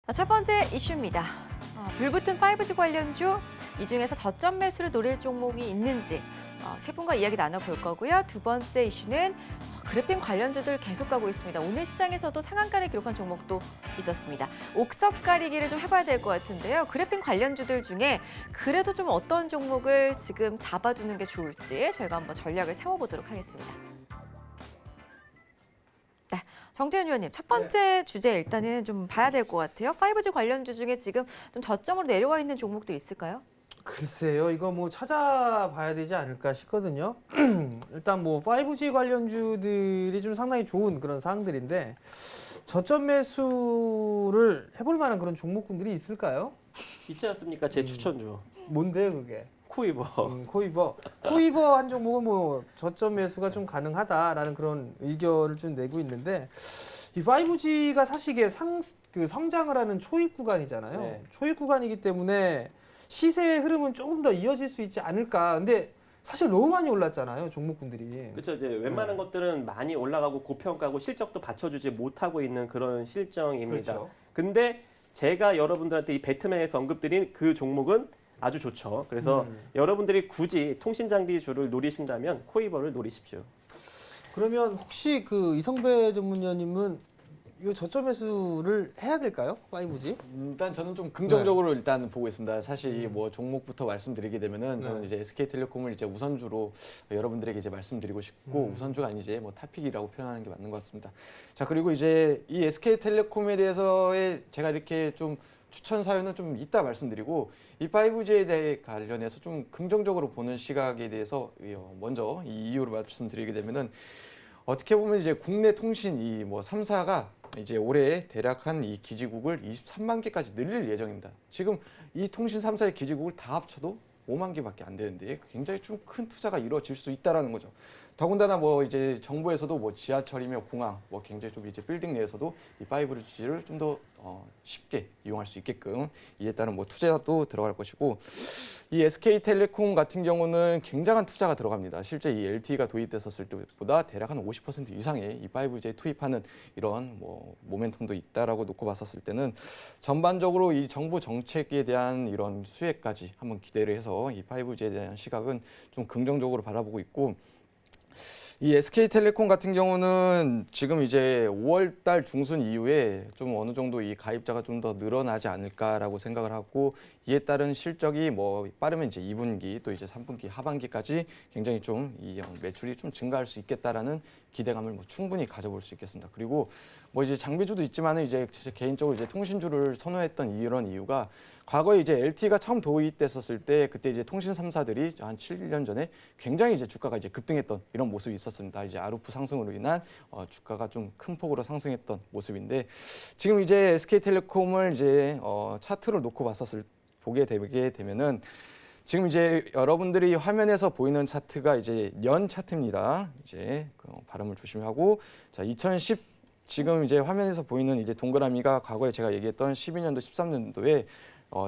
자, 첫 번째 이슈입니다. 불붙은 5G 관련주, 이 중에서 저점 매수를 노릴 종목이 있는지 세 분과 이야기 나눠볼 거고요. 두 번째 이슈는 그래핀 관련주들 계속 가고 있습니다. 오늘 시장에서도 상한가를 기록한 종목도 있었습니다. 옥석 가리기를 좀 해봐야 될 것 같은데요. 그래핀 관련주들 중에 그래도 좀 어떤 종목을 지금 잡아두는 게 좋을지 저희가 한번 전략을 세워보도록 하겠습니다. 네, 정재윤 의원님, 첫 번째 주제 일단은 좀 봐야 될 것 같아요. 5G 관련주 중에 지금 좀 저점으로 내려와 있는 종목도 있을까요? 글쎄요, 이거 뭐 찾아봐야 되지 않을까 싶거든요. 일단 뭐 5G 관련주들이 좀 상당히 좋은 그런 사항들인데 저점 매수를 해볼 만한 그런 종목군들이 있을까요? 있지 않습니까? 제 추천주. 뭔데요, 그게? 코이버. 코이버. 코이버 한 종목은 뭐 저점 매수가 좀 가능하다라는 그런 의견을 좀 내고 있는데 이 5G가 사실 이게 성장을 하는 초입 구간이잖아요. 네. 초입 구간이기 때문에 시세의 흐름은 조금 더 이어질 수 있지 않을까. 근데 사실 너무 많이 올랐잖아요, 종목군들이. 그렇죠. 이제 웬만한 것들은 많이 올라가고 고평가고 실적도 받쳐주지 못하고 있는 그런 실정입니다. 그렇죠. 근데 제가 여러분들한테 이 배트맨에서 언급드린 그 종목은 아주 좋죠. 그래서 여러분들이 굳이 통신장비주를 노리신다면 코이버를 노리십시오. 그러면 혹시 그 이성배 전문위원님은 이 저점 매수를 해야 될까요? 5G? 일단 저는 좀 긍정적으로 일단 보고 있습니다. 사실 뭐 종목부터 말씀드리게 되면은 저는 이제 SK텔레콤을 이제 우선주로 여러분들에게 이제 말씀드리고 싶고 우선주가 아니지 이제 뭐 탑픽이라고 표현하는 게 맞는 것 같습니다. 자, 그리고 이제 이 SK텔레콤에 대해서의 제가 이렇게 좀 추천 사유는 좀 이따 말씀드리고 이 5G에 대해 관련해서 좀 긍정적으로 보는 시각에 대해서 먼저 이 이유를 말씀드리게 되면은 어떻게 보면 이제 국내 통신 이 뭐 3사가 이제 올해 대략 한 이 기지국을 23만 개까지 늘릴 예정입니다. 지금 이 통신 3사의 기지국을 다 합쳐도 5만 개밖에 안 되는데 굉장히 좀 큰 투자가 이루어질 수 있다라는 거죠. 더군다나 뭐 이제 정부에서도 뭐 지하철이며 공항 뭐 굉장히 좀 이제 빌딩 내에서도 이 5G를 좀 더 쉽게 이용할 수 있게끔 이에 따른 뭐 투자도 들어갈 것이고 이 SK텔레콤 같은 경우는 굉장한 투자가 들어갑니다. 실제 이 LTE가 도입됐었을 때보다 대략 한 50% 이상의 이 5G에 투입하는 이런 뭐 모멘텀도 있다라고 놓고 봤었을 때는 전반적으로 이 정부 정책에 대한 이런 수혜까지 한번 기대를 해서 이 5G에 대한 시각은 좀 긍정적으로 바라보고 있고 이 SK텔레콤 같은 경우는 지금 이제 5월 달 중순 이후에 좀 어느 정도 이 가입자가 좀 더 늘어나지 않을까라고 생각을 하고 이에 따른 실적이 뭐 빠르면 이제 2분기 또 이제 3분기 하반기까지 굉장히 좀 이 매출이 좀 증가할 수 있겠다라는 기대감을 뭐 충분히 가져볼 수 있겠습니다. 그리고 뭐 이제 장비주도 있지만은 이제 개인적으로 이제 통신주를 선호했던 이런 이유가 과거에 이제 LTE가 처음 도입됐었을 때 그때 이제 통신 3사들이 한 7년 전에 굉장히 이제 주가가 이제 급등했던 이런 모습이 있었습니다. 이제 아르푸 상승으로 인한 주가가 좀 큰 폭으로 상승했던 모습인데 지금 이제 SK텔레콤을 이제 차트를 놓고 보게 되게 되면은 지금 이제 여러분들이 화면에서 보이는 차트가 이제 년 차트입니다. 이제 발음을 조심하고 자 2010 지금 이제 화면에서 보이는 이제 동그라미가 과거에 제가 얘기했던 12년도 13년도에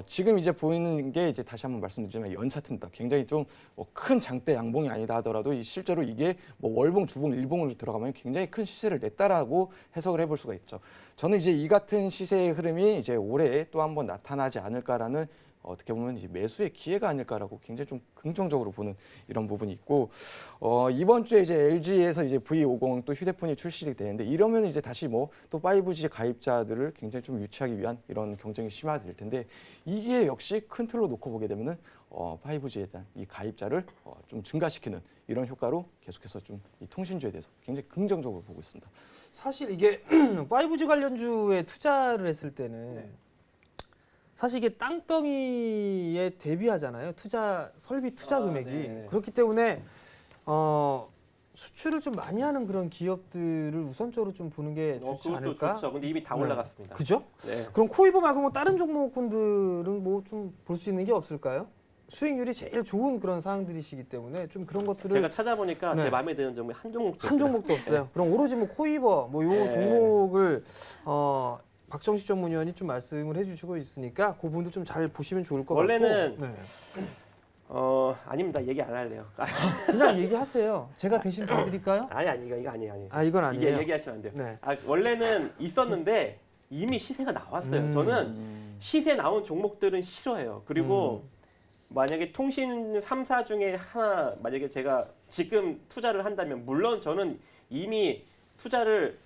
지금 이제 보이는 게 이제 다시 한번 말씀드리지만 연 차트입니다. 굉장히 좀 큰 장대 양봉이 아니다 하더라도 실제로 이게 뭐 월봉, 주봉, 일봉으로 들어가면 굉장히 큰 시세를 냈다라고 해석을 해볼 수가 있죠. 저는 이제 이 같은 시세의 흐름이 이제 올해 또 한번 나타나지 않을까라는 어떻게 보면 이제 매수의 기회가 아닐까라고 굉장히 좀 긍정적으로 보는 이런 부분이 있고 이번 주에 이제 LG에서 이제 V50 또 휴대폰이 출시가 되는데 이러면 이제 다시 뭐 또 5G 가입자들을 굉장히 좀 유치하기 위한 이런 경쟁이 심화될 텐데 이게 역시 큰 틀로 놓고 보게 되면은 5G에 대한 이 가입자를 좀 증가시키는 이런 효과로 계속해서 좀 이 통신주에 대해서 굉장히 긍정적으로 보고 있습니다. 사실 이게 5G 관련주에 투자를 했을 때는 사실 이게 땅덩이에 대비하잖아요. 설비 투자 금액이. 네. 그렇기 때문에 수출을 좀 많이 하는 그런 기업들을 우선적으로 좀 보는 게 좋지 그것도 않을까? 좋죠. 근데 이미 다 네. 올라갔습니다. 그죠? 네. 그럼 코이버 말고 뭐 다른 종목군들은 뭐 좀 볼 수 있는 게 없을까요? 수익률이 제일 좋은 그런 사항들이시기 때문에 좀 그런 것들을 제가 찾아보니까 네. 제 마음에 드는 종목이 한 종목도 한 종목도 없어요. 그럼 오로지 뭐 코이버 뭐 요 네. 종목을 박정식 전문위원이 좀 말씀을 해주시고 있으니까 그 부분도 좀 잘 보시면 좋을 것 원래는 같고. 네. 아닙니다. 얘기 안 할래요. 그냥 얘기하세요. 제가 대신 봐드릴까요? 아니 이거 아니에요. 아 이건 아니에요. 이게 얘기하시면 안 돼요. 네. 원래는 있었는데 이미 시세가 나왔어요. 저는 시세 나온 종목들은 싫어해요. 그리고 만약에 통신 3사 중에 하나 만약에 제가 지금 투자를 한다면 물론 저는 이미 투자를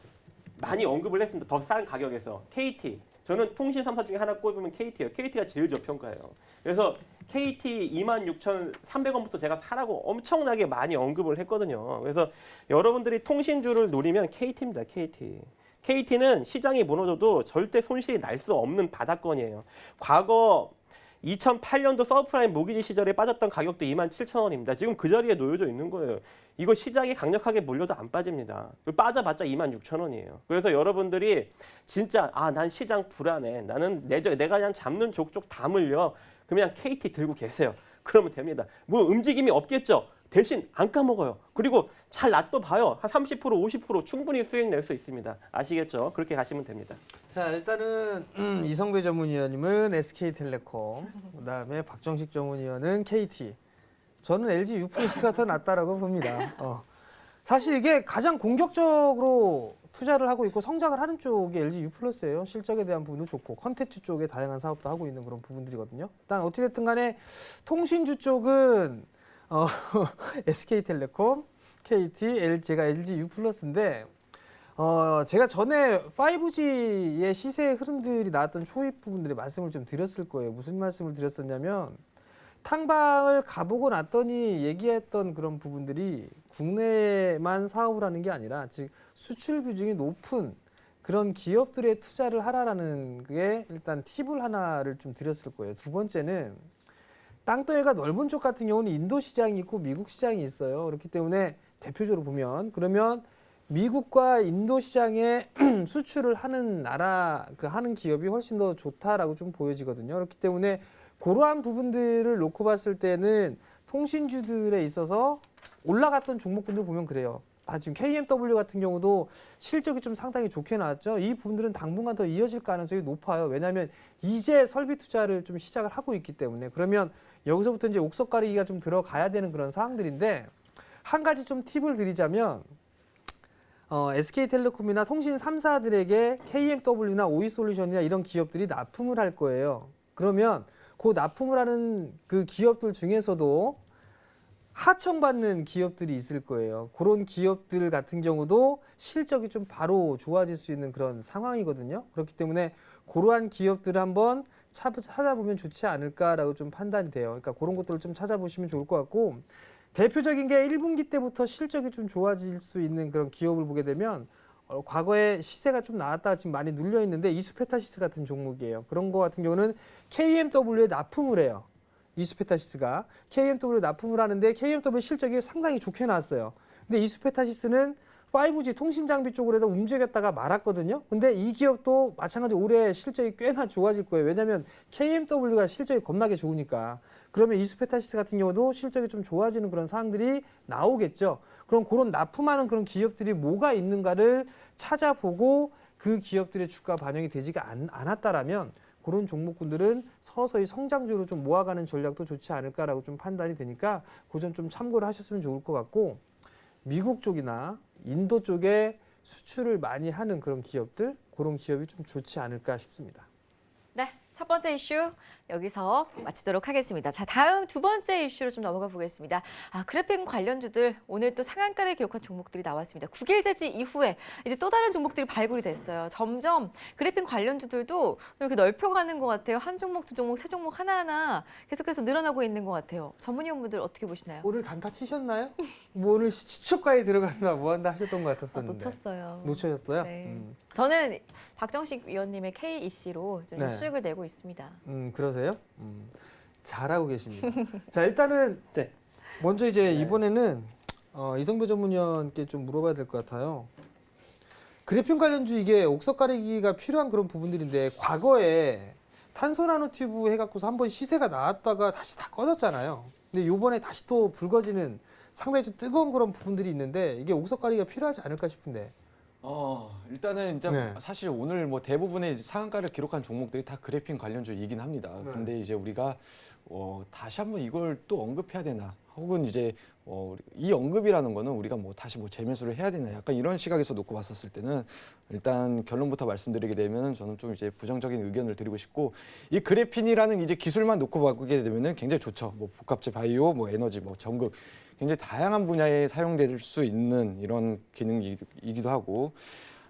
많이 언급을 했습니다. 더 싼 가격에서 KT. 저는 통신 3사 중에 하나 꼽으면 KT예요. KT가 제일 저평가예요. 그래서 KT 26,300원부터 제가 사라고 엄청나게 많이 언급을 했거든요. 그래서 여러분들이 통신주를 노리면 KT입니다. KT. KT는 시장이 무너져도 절대 손실이 날 수 없는 바닥권이에요. 과거 2008년도 서브프라임 모기지 시절에 빠졌던 가격도 27,000원입니다. 지금 그 자리에 놓여져 있는 거예요. 이거 시장이 강력하게 몰려도 안 빠집니다. 빠져봤자 26,000원이에요. 그래서 여러분들이 진짜 난 시장 불안해. 나는 내가 그냥 잡는 족족 다 물려. 그냥 KT 들고 계세요. 그러면 됩니다. 뭐 움직임이 없겠죠. 대신 안 까먹어요. 그리고 잘 놔둬봐요. 한 30%, 50% 충분히 수익 낼 수 있습니다. 아시겠죠? 그렇게 가시면 됩니다. 자, 일단은 이성배 전문위원님은 SK텔레콤, 그다음에 박정식 전문위원은 KT. 저는 LG U+가 더 낫다라고 봅니다. 사실 이게 가장 공격적으로 투자를 하고 있고 성장을 하는 쪽이 LG U+예요. 실적에 대한 부분도 좋고 컨텐츠 쪽에 다양한 사업도 하고 있는 그런 부분들이거든요. 일단 어찌됐든 간에 통신주 쪽은 SK텔레콤, KT, LG가 LG U+인데 제가 전에 5G의 시세 흐름들이 나왔던 초입 부분들의 말씀을 좀 드렸을 거예요. 무슨 말씀을 드렸었냐면 탕방을 가보고 났더니 얘기했던 그런 부분들이 국내만 사업을 하는 게 아니라 즉 수출 비중이 높은 그런 기업들에 투자를 하라라는 게 일단 팁을 하나를 좀 드렸을 거예요. 두 번째는 땅덩이가 넓은 쪽 같은 경우는 인도 시장이 있고 미국 시장이 있어요. 그렇기 때문에 대표적으로 보면 그러면 미국과 인도 시장에 수출을 하는 나라 하는 기업이 훨씬 더 좋다라고 좀 보여지거든요. 그렇기 때문에 그러한 부분들을 놓고 봤을 때는 통신주들에 있어서 올라갔던 종목군들 보면 그래요. 지금 KMW 같은 경우도 실적이 좀 상당히 좋게 나왔죠. 이 부분들은 당분간 더 이어질 가능성이 높아요. 왜냐하면 이제 설비 투자를 좀 시작을 하고 있기 때문에 그러면 여기서부터 이제 옥석 가리기가 좀 들어가야 되는 그런 상황들인데 한 가지 좀 팁을 드리자면 SK텔레콤이나 통신 3사들에게 KMW나 오이솔루션이나 이런 기업들이 납품을 할 거예요. 그러면 그 납품을 하는 그 기업들 중에서도 하청받는 기업들이 있을 거예요. 그런 기업들 같은 경우도 실적이 좀 바로 좋아질 수 있는 그런 상황이거든요. 그렇기 때문에 그러한 기업들을 한번 찾아보면 좋지 않을까라고 좀 판단이 돼요. 그러니까 그런 것들을 좀 찾아보시면 좋을 것 같고 대표적인 게 1분기 때부터 실적이 좀 좋아질 수 있는 그런 기업을 보게 되면 과거에 시세가 좀 나왔다가 지금 많이 눌려 있는데 이수페타시스 같은 종목이에요. 그런 거 같은 경우는 KMW에 납품을 해요. 이수페타시스가 KMW에 납품을 하는데 KMW 실적이 상당히 좋게 나왔어요. 근데 이수페타시스는 5G 통신 장비 쪽으로 해서 움직였다가 말았거든요. 근데 이 기업도 마찬가지로 올해 실적이 꽤나 좋아질 거예요. 왜냐하면 KMW가 실적이 겁나게 좋으니까. 그러면 이수페타시스 같은 경우도 실적이 좀 좋아지는 그런 사항들이 나오겠죠. 그럼 그런 납품하는 그런 기업들이 뭐가 있는가를 찾아보고 그 기업들의 주가 반영이 되지가 않았다라면 그런 종목군들은 서서히 성장주로 좀 모아가는 전략도 좋지 않을까라고 좀 판단이 되니까 그 점 좀 참고를 하셨으면 좋을 것 같고 미국 쪽이나 인도 쪽에 수출을 많이 하는 그런 기업들, 그런 기업이 좀 좋지 않을까 싶습니다. 네, 첫 번째 이슈 여기서 마치도록 하겠습니다. 자, 다음 두 번째 이슈로 좀 넘어가 보겠습니다. 그래픽 관련주들 오늘 또 상한가를 기록한 종목들이 나왔습니다. 9일 제지 이후에 이제 또 다른 종목들이 발굴이 됐어요. 점점 그래픽 관련주들도 이렇게 넓혀가는 것 같아요. 한 종목, 두 종목, 세 종목 하나하나 계속해서 늘어나고 있는 것 같아요. 전문위원분들 어떻게 보시나요? 오늘 단타 치셨나요? 뭐 오늘 시초가에 들어간다 뭐 한다 하셨던 것 같았었는데. 놓쳤어요. 놓쳤어요? 네. 저는 박정식 위원님의 KEC로 좀 수익을 내고 있습니다. 그러세요? 잘하고 계십니다. 자, 일단은 네. 먼저 이제 이번에는 이성배 전문위원께 좀 물어봐야 될 것 같아요. 그래픽 관련주 이게 옥석 가리기가 필요한 그런 부분들인데 과거에 탄소 나노튜브 해갖고서 한번 시세가 나왔다가 다시 다 꺼졌잖아요. 근데 요번에 다시 또 불거지는 상당히 좀 뜨거운 그런 부분들이 있는데 이게 옥석 가리기가 필요하지 않을까 싶은데. 일단은 일단 네. 사실 오늘 뭐 대부분의 상한가를 기록한 종목들이 다 그래핀 관련주이긴 합니다. 네. 근데 이제 우리가 다시 한번 이걸 또 언급해야 되나? 혹은 이제 이 언급이라는 거는 우리가 뭐 다시 뭐 재매수를 해야 되나? 약간 이런 시각에서 놓고 봤었을 때는 일단 결론부터 말씀드리게 되면 저는 좀 이제 부정적인 의견을 드리고 싶고, 이 그래핀이라는 이제 기술만 놓고 보게 되면은 굉장히 좋죠. 뭐 복합재 바이오, 뭐 에너지, 뭐 전극 굉장히 다양한 분야에 사용될 수 있는 이런 기능이기도 하고,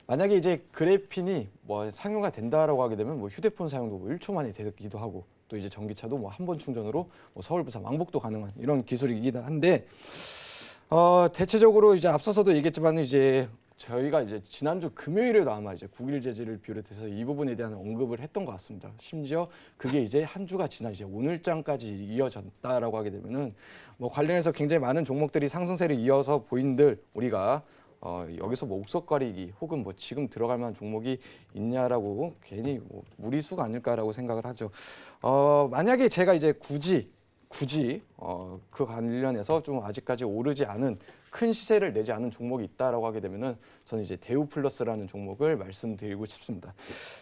만약에 이제 그래핀이 뭐 상용화 된다라고 하게 되면 뭐 휴대폰 사용도 뭐 1초 만에 되기도 하고, 또 이제 전기차도 뭐 한 번 충전으로 뭐 서울, 부산, 왕복도 가능한 이런 기술이긴 한데, 대체적으로 이제 앞서서도 얘기했지만 이제 저희가 이제 지난주 금요일에도 아마 이제 국일 제지를 비롯해서 이 부분에 대한 언급을 했던 것 같습니다. 심지어 그게 이제 한 주가 지나 이제 오늘장까지 이어졌다라고 하게 되면은 뭐 관련해서 굉장히 많은 종목들이 상승세를 이어서 보인들 우리가 여기서 뭐 옥석거리기 혹은 뭐 지금 들어갈 만한 종목이 있냐라고 괜히 뭐 무리수가 아닐까라고 생각을 하죠. 만약에 제가 이제 굳이 그 관련해서 좀 아직까지 오르지 않은 큰 시세를 내지 않은 종목이 있다라고 하게 되면은 저는 이제 대우플러스라는 종목을 말씀드리고 싶습니다.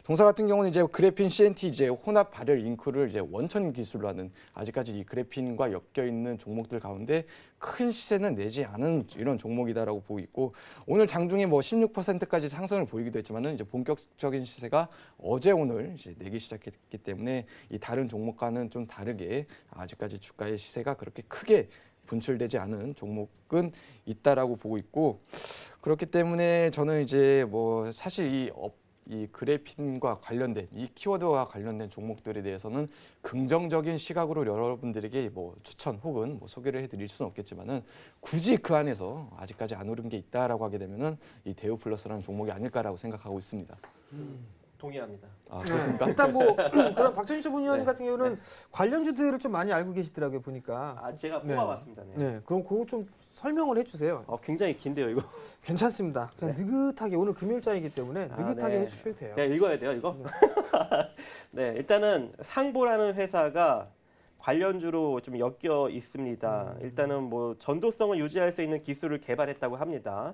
동사 같은 경우는 이제 그래핀 CNT 이제 혼합 발열 잉크를 이제 원천 기술로 하는, 아직까지 이 그래핀과 엮여 있는 종목들 가운데 큰 시세는 내지 않은 이런 종목이다라고 보고 있고, 오늘 장중에 뭐 16%까지 상승을 보이기도 했지만은 이제 본격적인 시세가 어제 오늘 이제 내기 시작했기 때문에 이 다른 종목과는 좀 다르게 아직까지 주가의 시세가 그렇게 크게 분출되지 않은 종목은 있다라고 보고 있고, 그렇기 때문에 저는 이제 뭐 사실 이 그래핀과 관련된 이 키워드와 관련된 종목들에 대해서는 긍정적인 시각으로 여러분들에게 뭐 추천 혹은 뭐 소개를 해드릴 수는 없겠지만은, 굳이 그 안에서 아직까지 안 오른 게 있다라고 하게 되면은 이 대우플러스라는 종목이 아닐까라고 생각하고 있습니다. 동의합니다. 그렇습니까? 일단 뭐 그런 박정희 부위원님 네. 같은 경우는 관련주들을 좀 많이 알고 계시더라고요, 보니까. 제가 네. 뽑아봤습니다. 네. 네, 그럼 그거 좀 설명을 해주세요. 굉장히 긴데요, 이거. 괜찮습니다. 그냥 느긋하게, 오늘 금요일장이기 때문에 느긋하게 네. 해주셔도 돼요. 제가 읽어야 돼요, 이거? 네, 일단은 상보라는 회사가 관련주로 좀 엮여 있습니다. 일단은 뭐 전도성을 유지할 수 있는 기술을 개발했다고 합니다.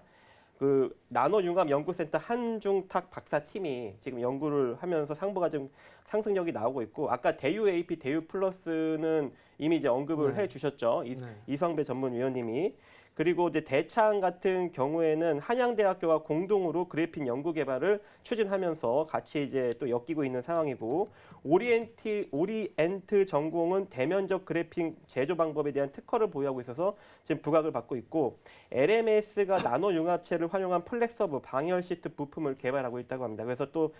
그 나노융합 연구센터 한중탁 박사팀이 지금 연구를 하면서 상보가 좀 상승력이 나오고 있고, 아까 대유 AP, 대유 플러스는 이미 이제 언급을 네. 해주셨죠. 네. 이성배 전문위원님이. 그리고 이제 대창 같은 경우에는 한양대학교와 공동으로 그래핀 연구 개발을 추진하면서 같이 이제 또 엮이고 있는 상황이고, 오리엔트 전공은 대면적 그래핀 제조 방법에 대한 특허를 보유하고 있어서 지금 부각을 받고 있고, LMS가 나노 융합체를 활용한 플렉서브 방열 시트 부품을 개발하고 있다고 합니다. 그래서 또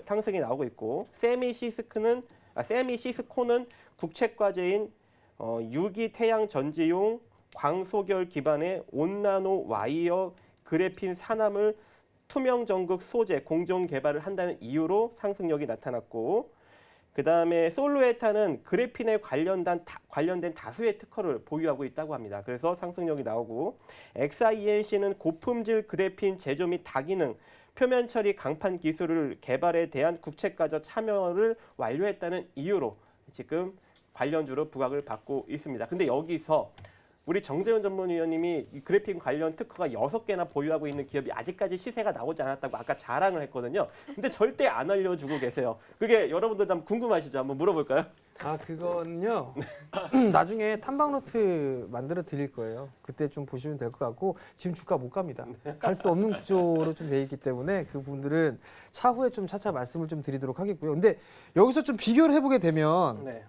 상승이 나오고 있고, 세미시스코는 국책과제인 유기 태양 전지용 광소결 기반의 온나노 와이어 그래핀 산화물 투명 전극 소재 공정 개발을 한다는 이유로 상승력이 나타났고, 그 다음에 솔로에타는 그래핀에 관련된 다수의 특허를 보유하고 있다고 합니다. 그래서 상승력이 나오고, XINC는 고품질 그래핀 제조 및 다기능 표면 처리 강판 기술을 개발에 대한 국책과제 참여를 완료했다는 이유로 지금 관련주로 부각을 받고 있습니다. 근데 여기서 우리 정재훈 전문위원님이 이 그래핀 관련 특허가 6개나 보유하고 있는 기업이 아직까지 시세가 나오지 않았다고 아까 자랑을 했거든요. 근데 절대 안 알려주고 계세요. 그게 여러분들 한번 궁금하시죠? 한번 물어볼까요? 그거는요. 나중에 탐방노트 만들어 드릴 거예요. 그때 좀 보시면 될 것 같고, 지금 주가 못 갑니다. 갈 수 없는 구조로 좀 돼 있기 때문에 그 분들은 차후에 좀 차차 말씀을 좀 드리도록 하겠고요. 근데 여기서 좀 비교를 해보게 되면 네.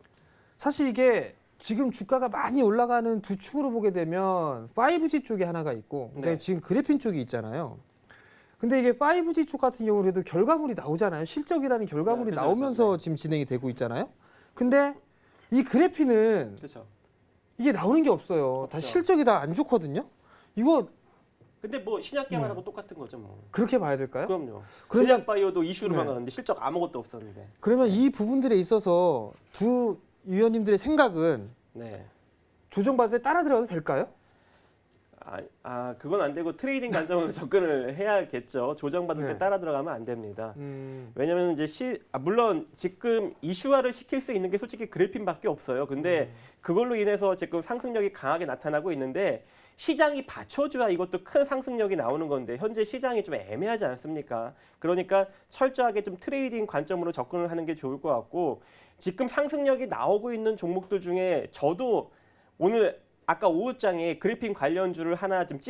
사실 이게 지금 주가가 많이 올라가는 두 축으로 보게 되면 5G 쪽에 하나가 있고, 그다음에 네. 지금 그래핀 쪽이 있잖아요. 근데 이게 5G 쪽 같은 경우에도 결과물이 나오잖아요. 실적이라는 결과물이 네, 그죠, 나오면서 그죠. 네. 지금 진행이 되고 있잖아요. 근데 이 그래핀은 그렇죠. 이게 나오는 게 없어요. 다 그렇죠. 실적이 다 안 좋거든요. 이거 근데 뭐 신약 개발하고 똑같은 거죠, 뭐. 그렇게 봐야 될까요? 그럼요. 그러면 제약 바이오도 이슈로만 네. 가는데 실적 아무것도 없었는데. 그러면 이 부분들에 있어서 두 위원님들의 생각은 네. 조정받을 때 따라 들어가도 될까요? 그건 안 되고 트레이딩 관점으로 접근을 해야겠죠. 조정받을 네. 때 따라 들어가면 안 됩니다. 왜냐면 이제 물론 지금 이슈화를 시킬 수 있는 게 솔직히 그래핀밖에 없어요. 근데 그걸로 인해서 지금 상승력이 강하게 나타나고 있는데, 시장이 받쳐줘야 이것도 큰 상승력이 나오는 건데 현재 시장이 좀 애매하지 않습니까? 그러니까 철저하게 좀 트레이딩 관점으로 접근을 하는 게 좋을 것 같고 지금 상승력이 나오고 있는 종목들 중에 오늘 아까 오후장에 그래핀 관련주를 하나 좀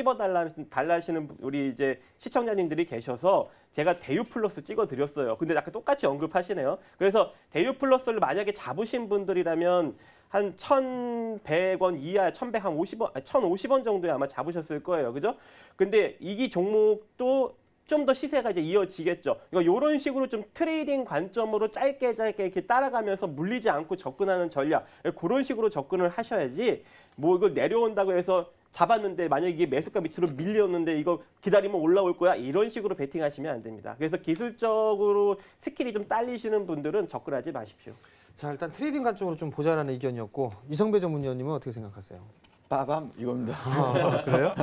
달라시는 우리 이제 시청자님들이 계셔서 제가 대유 플러스 찍어드렸어요. 근데 아까 똑같이 언급하시네요. 그래서 대유 플러스를 만약에 잡으신 분들이라면 한 1,100원 이하, 1,150원 정도에 아마 잡으셨을 거예요. 그죠? 근데 이 종목도 좀 더 시세가 이제 이어지겠죠. 그러니까 이런 식으로 좀 트레이딩 관점으로 짧게 이렇게 따라가면서 물리지 않고 접근하는 전략, 그런 식으로 접근을 하셔야지 뭐 이거 내려온다고 해서 잡았는데 만약에 이게 매수가 밑으로 밀렸는데 이거 기다리면 올라올 거야 이런 식으로 베팅하시면 안 됩니다. 그래서 기술적으로 스킬이 좀 딸리시는 분들은 접근하지 마십시오. 자, 일단 트레이딩 관점으로 좀 보자라는 의견이었고 이성배 전문위원님은 어떻게 생각하세요? 빠밤 이겁니다. 아, 그래요?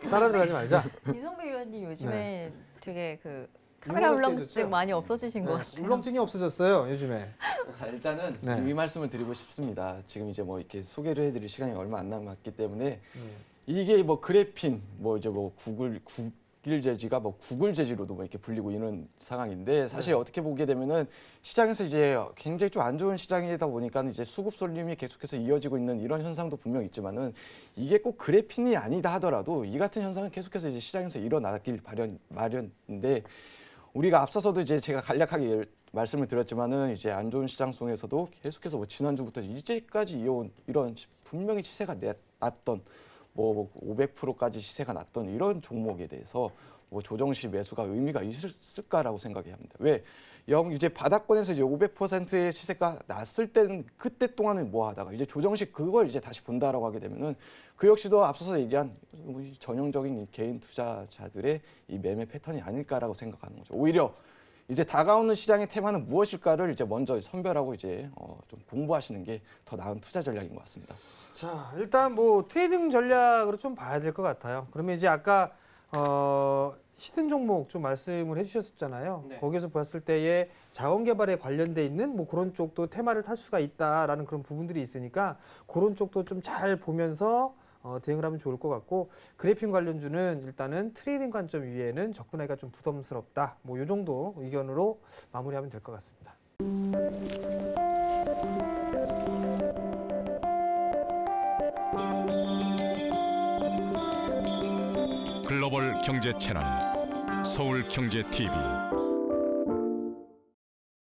따라 들어가지 말자. 이성배 위원님 요즘에 네. 되게 그 카메라 유머러스 울렁증 해졌죠? 많이 없어지신 것 네, 같아요. 울렁증이 없어졌어요 요즘에. 자, 일단은 네. 이 말씀을 드리고 싶습니다. 지금 이제 뭐 이렇게 소개를 해드릴 시간이 얼마 안 남았기 때문에 이게 뭐 그래핀, 뭐 이제 뭐 구글 재지가 뭐 구글 재지로도 뭐 이렇게 불리고 이런 상황인데 사실 네. 어떻게 보게 되면은 시장에서 이제 굉장히 좀 안 좋은 시장이다 보니까 이제 수급 쏠림이 계속해서 이어지고 있는 이런 현상도 분명 있지만은 이게 꼭 그래핀이 아니다 하더라도 이 같은 현상은 계속해서 이제 시장에서 일어나길 마련인데 우리가 앞서서도 이제 제가 간략하게 말씀을 드렸지만은 이제 안 좋은 시장 속에서도 계속해서 뭐 지난주부터 이제까지 이어온 이런 분명히 시세가 났던 뭐 500%까지 시세가 났던 이런 종목에 대해서 뭐 조정 시 매수가 의미가 있을까라고 생각이 합니다. 왜? 이제 바닥권에서 이제 500%의 시세가 났을 때는 그때 동안은 뭐 하다가 이제 조정 시 그걸 이제 다시 본다라고 하게 되면은 그 역시도 앞서서 얘기한 전형적인 이 개인 투자자들의 이 매매 패턴이 아닐까라고 생각하는 거죠. 오히려 이제 다가오는 시장의 테마는 무엇일까를 이제 먼저 선별하고 이제 좀 공부하시는 게 더 나은 투자 전략인 것 같습니다. 자, 일단 뭐 트레이딩 전략으로 좀 봐야 될 것 같아요. 그러면 이제 아까 히든 종목 좀 말씀을 해주셨잖아요. 네. 거기서 봤을 때에 자원 개발에 관련돼 있는 뭐 그런 쪽도 테마를 탈 수가 있다라는 그런 부분들이 있으니까 그런 쪽도 좀 잘 보면서 대응을 하면 좋을 것 같고 그래핀 관련주는 일단은 트레이딩 관점 위에는 접근하기가 좀 부담스럽다. 뭐 이 정도 의견으로 마무리하면 될 것 같습니다. 글로벌 경제 채널 서울경제TV